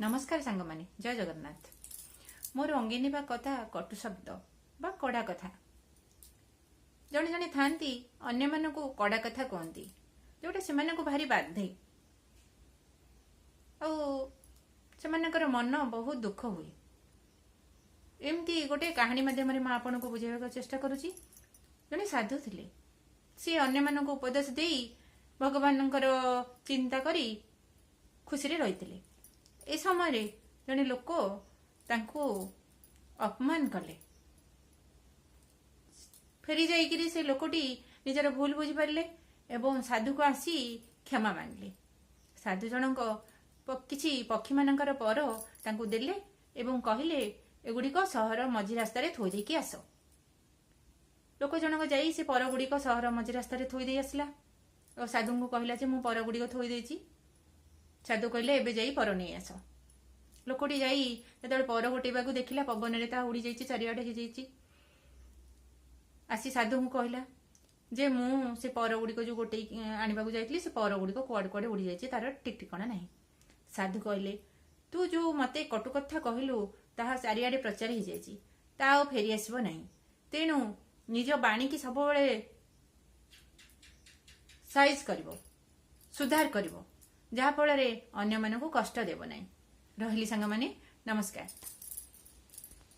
नमस्कार सांग माने जय जगन्नाथ। मोर अंगिनी बा कथा कटु शब्द बा कड़ा कथा जड़े जड़े थांती अन्य मानकु कड़ा कथा कहती जोटा से भारी बाधे से मन बहुत दुख हुए। एमती गोटे कहानी मध्यम मैं आपन को बुझाइबा चेष्टा करुची। जड़े साधु थिले सी अन्य मानकु उपदेश देई भगवान चिंता करी खुशी रही। ए समय जड़े लोक तांको अपमान कले फेरी जाइकिरी से लोकटी निजर भूल बुझी पारे एवं साधु को आसी क्षमा मांगले। साधु जनक किछि पक्षी मानकर पर तांको देले एवं कहले एगुड़िक सहर मझी रास्ता थोई देकी आस। लोक जनक जाई से पर गुड़िक सहर मझी रास्ता थोई दे आसला और साधु को कहला जे मु पर गुड़िक थोई देछि। साधु कहले एबे जाई पर नहीं आस। लोकटी जाई जेतबे पर गोटेबा को देखिला पवन रे ता उड़ी जाइछि चारिआडे हे जाइछि। आसी साधु को कहला जे मु से पर गुड़िक जो गोटे आनिबा को जाइतली से पर गुड़िक कुआडे कुआडे उड़ी जाइछि तार टिक ठिकाना नहीं। साधु कहले तू जो मते कटु कथा कहलु ताहा चारिआडे प्रचार हे जाइछि ता आ फेरी आसीबो नहीं। तेणु निज बाणी की सब बेले साइज करिवो सुधार करिवो जहा फल रे अन्य मानकु कष्ट देबो नहीं। रहिली सांग माने नमस्कार।